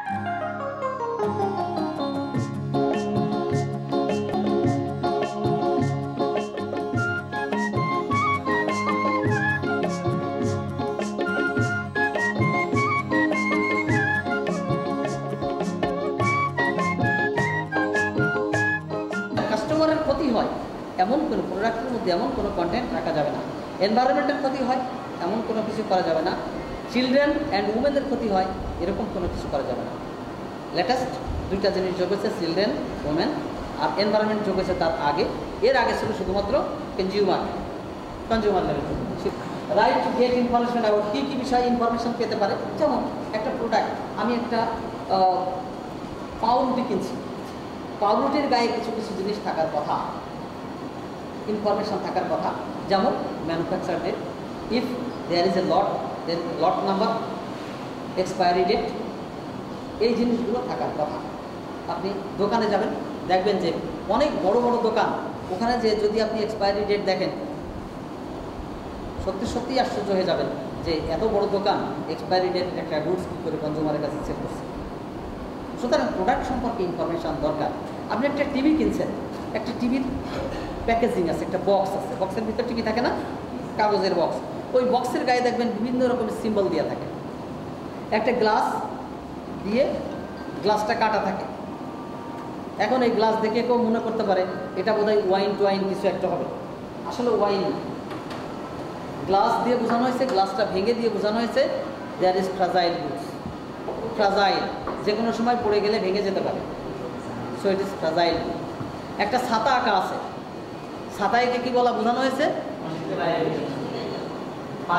কাস্টমারের ক্ষতি হয় এমন কোনো প্রোডাক্টের মধ্যে এমন কোনো কন্টেন্ট রাখা যাবে না। এনভায়রনমেন্টের ক্ষতি হয় এমন কোনো কিছু করা যাবে না। চিলড্রেন অ্যান্ড উমেনদের ক্ষতি হয় এরকম কোনো কিছু করা যাবে না। লেটেস্ট দুইটা জিনিস যোগ হয়েছে, চিলড্রেন, উমেন, আর এনভায়রনমেন্ট যোগ হয়েছে তার আগে। এর আগে ছিল শুধুমাত্র consumer level. Right to get information about কী কী বিষয়ে ইনফরমেশন পেতে পারে। যেমন একটা প্রোডাক্ট, আমি একটা পাউরুটি কিনছি, পাউরুটির গায়ে কিছু কিছু জিনিস থাকার কথা, ইনফরমেশন থাকার কথা। যেমন manufacture date, if there is a lot, then lot number, expiry date, এই জিনিসগুলো থাকার কথা। আপনি দোকানে যাবেন, দেখবেন যে অনেক বড় বড় দোকান, ওখানে যে যদি আপনি এক্সপায়ারি ডেট দেখেন, সত্যি সত্যিই আশ্চর্য হয়ে যাবেন যে এত বড় দোকান এক্সপায়ারি ডেট একটা গুডস কী করে কনজিউমারের কাছে সেল করছে। সুতরাং প্রোডাক্ট সম্পর্কে ইনফরমেশান দরকার। আপনি একটা টিভি কিনছেন, একটা টিভির প্যাকেজিং আছে, একটা বক্স আছে, বক্সের ভিতর টিভি থাকে না, কাগজের বক্স, ওই বক্সের গায়ে দেখবেন বিভিন্ন রকমের সিম্বল দেওয়া থাকে। একটা গ্লাস দিয়ে গ্লাসটা কাটা থাকে। এখন এই গ্লাস দেখে কেউ মনে করতে পারে এটা বোধহয় ওয়াইন টোয়াইন কিছু একটা হবে, আসলে ওয়াইন। গ্লাস দিয়ে বোঝানো হয়েছে, গ্লাসটা ভেঙে দিয়ে বোঝানো হয়েছে there is fragile goods, fragile, যে কোনো সময় পড়ে গেলে ভেঙে যেতে পারে, সো ইট ইজ ফ্রাজাইল। একটা ছাতা আঁকা আছে, ছাতাইকে কি বলা বোঝানো হয়েছে?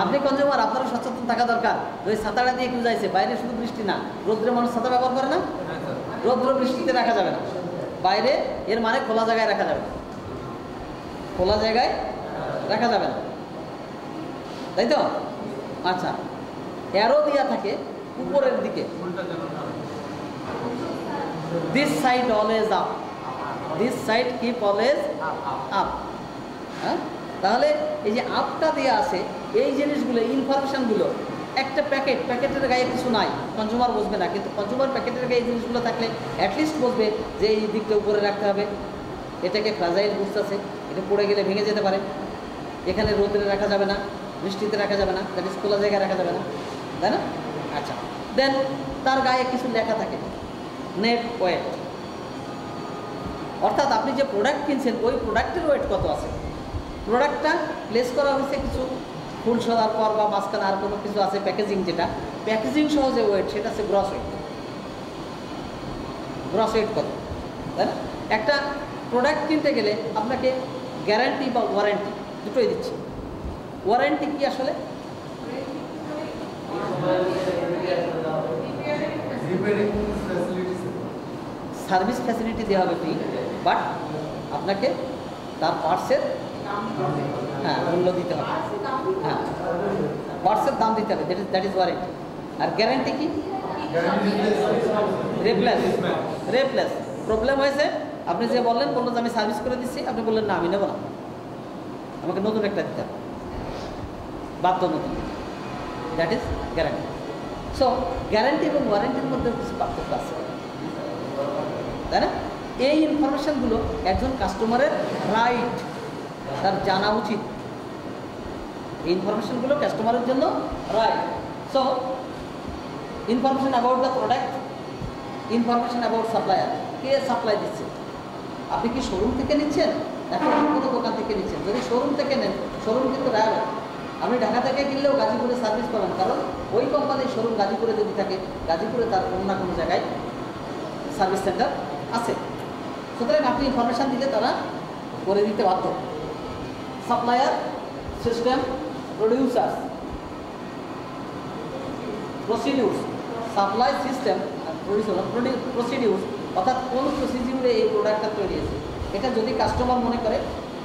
আপনি কনজিউমার, আপনারও সচেতন থাকা দরকার। ওই ছাতাটা দিয়ে কি বুঝাইছে? বাইরে শুধু বৃষ্টি না, রৌদ্রে মানুষ ছাতা ব্যবহার করে না, রৌদ্র বৃষ্টিতে রাখা যাবে না বাইরে, এর মানে খোলা জায়গায় রাখা যাবে না, খোলা জায়গায় রাখা যাবে না, তাই তো? আচ্ছা, অ্যারো দেওয়া থাকে উপরের দিকে, this side always up, this side keep always up. হ্যাঁ, তাহলে এই যে আপটা দেওয়া আছে, এই জিনিসগুলো, ইনফরমেশানগুলো, একটা প্যাকেটের গায়ে কিছু নাই, কনজিউমার বুঝবে না, কিন্তু কনজিউমার প্যাকেটের গায়ে এই জিনিসগুলো থাকলে অ্যাটলিস্ট বুঝবে যে এই দিকটা উপরে রাখতে হবে, এটাকে ফ্রাজাইল গুডস আছে, এটা পড়ে গেলে ভেঙে যেতে পারে, এখানে রোদে রাখা যাবে না, বৃষ্টিতে রাখা যাবে না, দ্যাট ইজ খোলা জায়গায় রাখা যাবে না, তাই না? আচ্ছা, দেন তার গায়ে কিছু লেখা থাকে, নেট ওয়েট, অর্থাৎ আপনি যে প্রোডাক্ট কিনছেন ওই প্রোডাক্টের ওয়েট কত আছে। প্রোডাক্টটা প্লেস করা হয়েছে কিছু ফুল সরার পর বা মাঝখানে আর কোনো কিছু আছে, প্যাকেজিং, যেটা প্যাকেজিং সহ যে ওয়েট, সেটা হচ্ছে গ্রস ওয়েট। গ্রস ওয়েট কত, তাই না? একটা প্রোডাক্ট কিনতে গেলে আপনাকে গ্যারান্টি বা ওয়ারেন্টি দুটোই দিচ্ছে। ওয়ারেন্টি কি আসলে? সার্ভিস ফ্যাসিলিটি দেওয়া হবে ফ্রি, বাট আপনাকে তার পার্টসের মূল্য দিতে হবে, হ্যাঁ, পার্টসের দাম দিতে হবে, দ্যাট ইজ ওয়ারেন্টি। আর গ্যারান্টি কি? রিপ্লেস। প্রবলেম হয়েছে, আপনি যে বললো যে আমি সার্ভিস করে দিচ্ছি, আপনি বললেন না আমি নেব না, আমাকে নতুন একটা দিতে হবে, বাধ্য নতুন, that is guarantee. So guarantee এবং ওয়ারেন্টির মধ্যে কিছু পার্থক্য আছে, তাই না? এই ইনফরমেশানগুলো একজন কাস্টমারের রাইট, তার জানা উচিত। এই ইনফরমেশানগুলো কাস্টমারের জন্য right. So information about the product, information about supplier, K supply দিচ্ছে, আপনি কি শোরুম থেকে নিচ্ছেন এখন কোনো দোকান থেকে নিচ্ছেন? যদি শোরুম থেকে নেন, শোরুম কিন্তু রায়, আপনি ঢাকা থেকে কিনলেও গাজীপুরে সার্ভিস পাবেন, কারণ ওই কোম্পানির শোরুম গাজীপুরে যদি থাকে, গাজীপুরে তার কোনো না কোনো জায়গায় সার্ভিস সেন্টার আছে। সুতরাং আপনি ইনফরমেশান দিলে তারা করে দিতে বাধ্য। Supplier, system, producer, procedures, supply system আর প্রসিডিউরস, অর্থাৎ কোন প্রসিডিউরে এই প্রোডাক্টটা তৈরি হয়েছে, এটা যদি কাস্টমার মনে করে,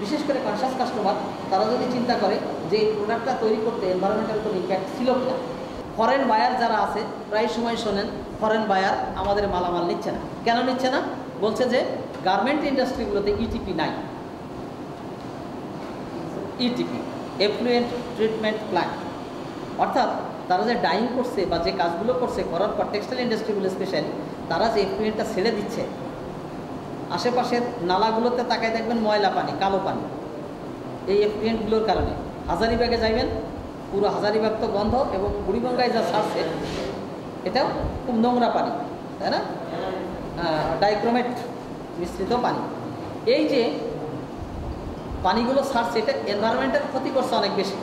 বিশেষ করে কনসাস কাস্টমার, তারা যদি চিন্তা করে যে এই প্রোডাক্টটা তৈরি করতে এনভায়রনমেন্টাল কোনো ইম্প্যাক্ট ছিল কিনা। ফরেন বায়ার যারা আছে, প্রায় সময় শোনেন ফরেন বায়ার আমাদের মালামাল নিচ্ছে না। কেন নিচ্ছে না? বলছে যে গার্মেন্ট ইন্ডাস্ট্রিগুলোতে ইটিপি নাই, ইটিপি, এফ্লুয়েন্ট ট্রিটমেন্ট প্ল্যান্ট, অর্থাৎ তারা যে ডাইং করছে বা যে কাজগুলো করছে করার পর টেক্সটাইল ইন্ডাস্ট্রিগুলো স্পেশালি তারা যে এফলুয়েন্টটা ছেড়ে দিচ্ছে, আশেপাশের নালাগুলোতে তাকায় দেখবেন ময়লা পানি, কালো পানি, এই এফলুয়েন্টগুলোর কারণে। হাজারিবাগে যাইবেন, পুরো হাজারিবাগ তো গন্ধ, এবং বুড়িগঙ্গায় যা ছাড়ছে এটাও খুব নোংরা পানি, তাই না? ডাইক্রোমেট মিশ্রিত পানি। এই যে পানিগুলো ছাড়ছে এটা এনভায়রনমেন্টের ক্ষতি করছে অনেক বেশি।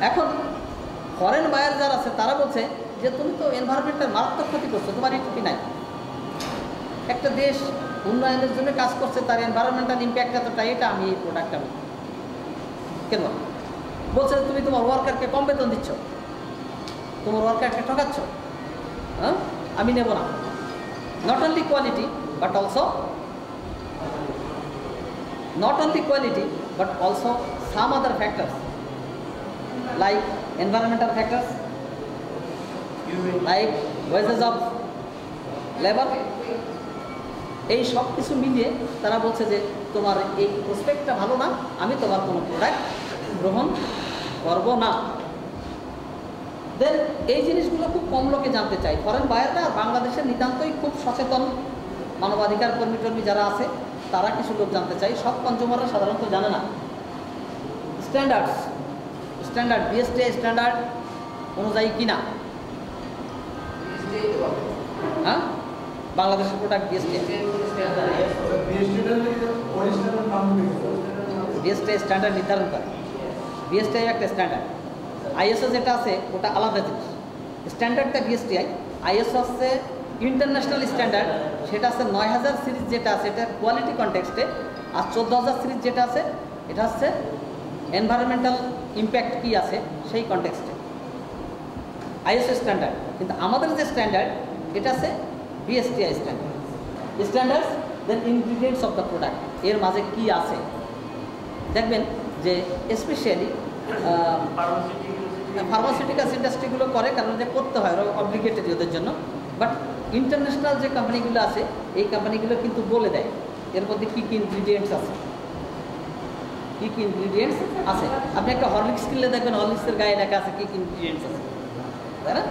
এখন ফরেন বায়ার যারা আছে তারা বলছে যে তুমি তো এনভায়রনমেন্টের মারাত্মক ক্ষতি করছো, তোমার এইটুকুই নাই। একটা দেশ উন্নয়নের জন্য কাজ করছে, তার এনভায়রনমেন্টাল ইম্প্যাক্ট এতটা, এটা আমি এই প্রোডাক্ট আমি কেন বলছে তুমি তোমার ওয়ার্কারকে কম বেতন দিচ্ছ, তোমার ওয়ার্কারকে ঠকাচ্ছ, হ্যাঁ আমি নেব না। Not only quality but also some other factors like environmental factors, like wages of labor, এই সব কিছু মিলিয়ে তারা বলছে যে তোমার এই প্রসপেক্টটা ভালো না, আমি তোমার কোনো প্রোডাক্ট গ্রহণ করব না। দেন এই জিনিসগুলো খুব কম লোকে জানতে চায়। ফরেন বায়াররা বাংলাদেশের নিতান্তই খুব সচেতন মানবাধিকার কর্মী যারা আছে তারা কিছু লোক জানতে চায়, সব কনজিউমাররা সাধারণত জানে না। স্ট্যান্ডার্ড বিএসটিআই স্ট্যান্ডার্ড অনুযায়ী কিনা, হ্যাঁ বাংলাদেশের প্রোডাক্ট বিএসটিআই স্ট্যান্ডার্ড নির্ধারণ করে। বিএসটিআই একটা স্ট্যান্ডার্ড, আইএসও যেটা আছে ওটা আলাদা জিনিস। স্ট্যান্ডার্ডটা বিএসটিআই, আইএসও হচ্ছে ইন্টারন্যাশনাল স্ট্যান্ডার্ড, সেটা আছে 9000 সিরিজ যেটা আছে এটা কোয়ালিটি কনটেক্সটে, আর 14000 সিরিজ যেটা আছে এটা হচ্ছে এনভায়রনমেন্টাল ইম্প্যাক্ট কী আছে সেই কনটেক্সটে আইএসও স্ট্যান্ডার্ড। কিন্তু আমাদের যে স্ট্যান্ডার্ড এটা আছে BSTI standards. Then ingredients of the product, এর মাঝে কি আছে দেখবেন যে স্পেশালি ফার্মাসিউটিক্যালস ইন্ডাস্ট্রিগুলো করে, কারণ যে করতে হয় ওরা অব্লিগেটেড ওদের জন্য। বাট ইন্টারন্যাশনাল যে কোম্পানিগুলো আছে এই কোম্পানিগুলো কিন্তু বলে দেয় এর মধ্যে কী কী ইনগ্রিডিয়েন্টস আছে, আপনি একটা হরলিক্স কিনলে দেখবেন হরলিক্সের গায়ে লেখা আছে কী কী ইনগ্রিডিয়েন্টস আছে, তাই না?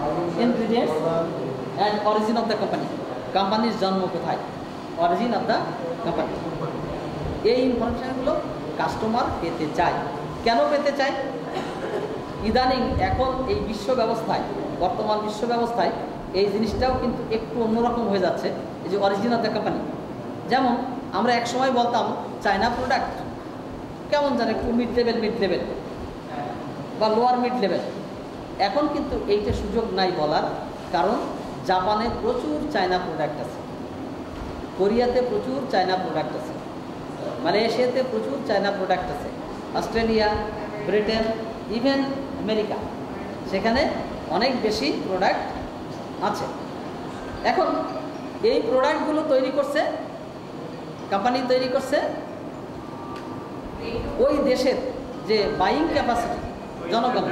Ingredients and origin of the কোম্পানির জন্ম কোথায়, অরিজিন অফ দ্য কোম্পানি। এই ইনফরমেশনগুলো কাস্টমার পেতে চায়। কেন পেতে চায়? ইদানিং এখন এই বর্তমান বিশ্ব ব্যবস্থায় এই জিনিসটাও কিন্তু একটু অন্যরকম হয়ে যাচ্ছে। এই যে অরিজিন অফ দ্য কোম্পানি, যেমন আমরা এক সময় বলতাম চায়না প্রোডাক্ট কেমন জানে একটু মিড লেভেল বা লোয়ার মিড লেভেল। এখন কিন্তু এইটা সুযোগ নাই বলার, কারণ জাপানে প্রচুর চায়না প্রোডাক্ট আছে, কোরিয়াতে প্রচুর চায়না প্রোডাক্ট আছে, মালয়েশিয়াতে প্রচুর চায়না প্রোডাক্ট আছে, অস্ট্রেলিয়া, ব্রিটেন, ইভেন আমেরিকা, সেখানে অনেক বেশি প্রোডাক্ট আছে। এখন এই প্রোডাক্টগুলো কোম্পানি তৈরি করছে ওই দেশের যে বাইং ক্যাপাসিটি জনগণ,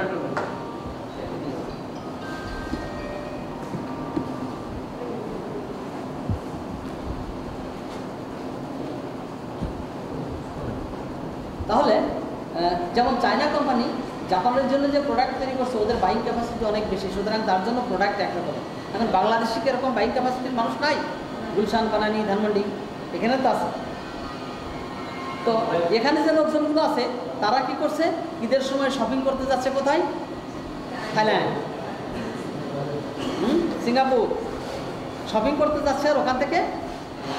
তাহলে যেমন চায়না কোম্পানি জাপানের জন্য যে প্রোডাক্ট তৈরি করছে ওদের বাইং ক্যাপাসিটি অনেক বেশি, সুতরাং তার জন্য প্রোডাক্ট একরকম। এখন বাংলাদেশে কি এরকম বাইং ক্যাপাসিটির মানুষ নাই? গুলশান, বানানি, ধানমন্ডি এখানে তো আছে। তো এখানে যে লোকজনগুলো আছে তারা কি করছে, ঈদের সময় শপিং করতে যাচ্ছে কোথায়? থাইল্যান্ড, সিঙ্গাপুর শপিং করতে যাচ্ছে, আর ওখান থেকে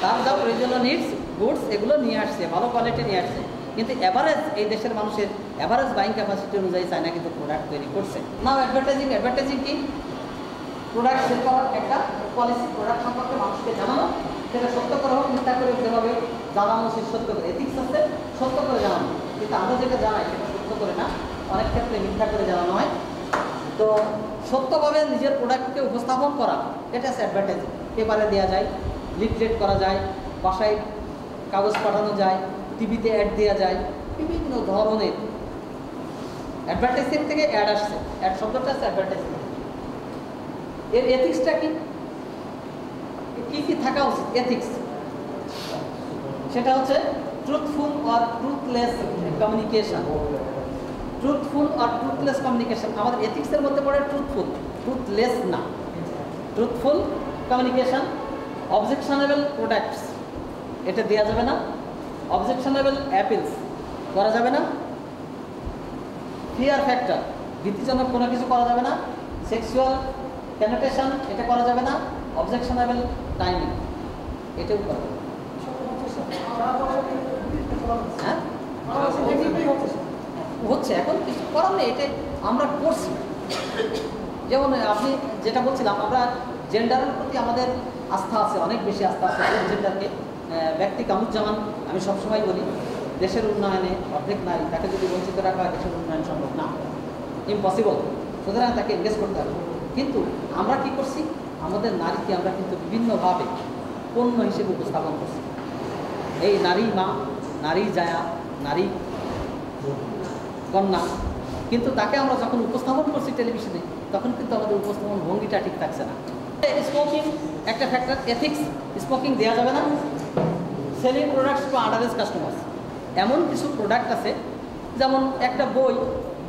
তার যা প্রয়োজনীয় নিডস গুডস এগুলো নিয়ে আসছে, ভালো কোয়ালিটি নিয়ে আসছে। কিন্তু এভারেজ এই দেশের মানুষের এভারেজ বাইং ক্যাপাসিটি অনুযায়ী চায়না কিন্তু প্রোডাক্ট তৈরি করছে। নাও অ্যাডভার্টাইজিং কি? প্রোডাক্ট সেল করার একটা পলিসি, প্রোডাক্ট সম্পর্কে মানুষকে জানানো, সেটা সত্য করে হোক মিথ্যা করে যেভাবে জানানো উচিত সত্য করে, এথিক্স আছে সত্য করে জানানো। কিন্তু আমরা যেটা জানাই সেটা সত্য করে না, অনেক ক্ষেত্রে মিথ্যা করে জানানো হয়। তো সত্যভাবে নিজের প্রোডাক্টকে উপস্থাপন করা, এটা হচ্ছে অ্যাডভার্টাইজিং। পেপারে দেওয়া যায়, লিফলেট করা যায়, বাসায় কাগজ পাঠানো যায়, টিভিতে অ্যাড দেওয়া যায়, বিভিন্ন ধরনের অ্যাডভার্টাইজিং থেকে অ্যাড আসছে। অ্যাড শব্দটা আছে অ্যাডভার্টাইজিং। এর এথিক্সটা কি কি থাকা উচিত? এথিক্স সেটা হচ্ছে truthful or truthless communication. Truthful আর ট্রুথলেস কমিউনিকেশন আমাদের এথিক্সের মধ্যে পড়ে ট্রুথফুল, ট্রুথলেস না। ট্রুথফুল কমিউনিকেশন, অবজেকশনেবল প্রোডাক্টস এটা দেওয়া যাবে না, অবজেকশনেবল অ্যাপিলস করা যাবে না, ফিয়ার ফ্যাক্টর ভীতিজনক কোনো কিছু করা যাবে না, সেক্সুয়াল পেনিট্রেশন এটা করা যাবে না, অবজেকশনেবল টাইমিং এটাও করা যাবে। হ্যাঁ হচ্ছে এখন কিছু করার নেই, এটা আমরা করছি। যেমন আপনি যেটা বলছিলাম, আমরা জেন্ডারের প্রতি আমাদের আস্থা আছে, অনেক বেশি আস্থা আছে। জেন্ডারকে ব্যক্তি কামুজ্জামান আমি সবসময় বলি, দেশের উন্নয়নে অর্ধেক নারী, তাকে যদি বঞ্চিত রাখা হয় দেশের উন্নয়ন সম্ভব না, ইম্পসিবল। সুতরাং তাকে এনগেজ করতে হবে। কিন্তু আমরা কি করছি, আমাদের নারীকে আমরা কিন্তু বিভিন্নভাবে পণ্য হিসেবে উপস্থাপন করছি। এই নারী মা, নারী জায়া, নারী কন্যা, কিন্তু তাকে আমরা যখন উপস্থাপন করছি টেলিভিশনে, তখন কিন্তু আমাদের উপস্থাপন ভঙ্গিটা ঠিক থাকছে না। স্মোকিং একটা ফ্যাক্টর, এথিক্স, স্মোকিং দেওয়া যাবে না। সেলিং প্রোডাক্টস টু আন্ডারএজ কাস্টমার্স, এমন কিছু প্রোডাক্ট আছে, যেমন একটা বই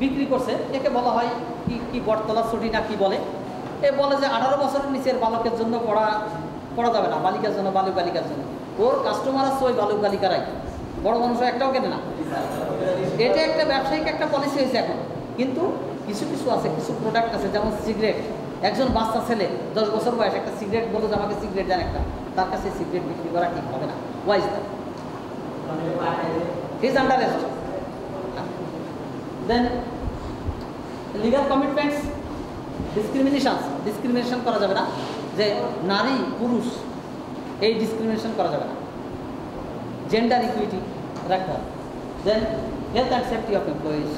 বিক্রি করছে, একে বলা হয় কি বটতলা ছুটি না কি বলে, এ বলে যে 18 বছরের নিচের বালকের জন্য পড়া যাবে না, বালিকার জন্য, বালক বালিকার জন্য। ওর কাস্টমার আছে ওই বালক বালিকারাই, বড় মানুষ একটাও কেনে না। এটা একটা ব্যবসায়িক একটা পলিসি হয়েছে এখন। কিন্তু কিছু কিছু আছে, কিছু প্রোডাক্ট আছে, যেমন সিগারেট। একজন বাচ্চা ছেলে 10 বছর বয়স একটা সিগারেট বলতো যে আমাকে সিগারেট দেন একটা, তার কাছে সিগারেট বিক্রি করা ঠিক হবে না। Wise that he is under arrest. Then legal commitments, discrimination করা যাবে না, যে নারী পুরুষ এই ডিসক্রিমিনেশন করা যাবে না, জেন্ডার ইকুইটি রাখতে হবে। Then health and safety of employees.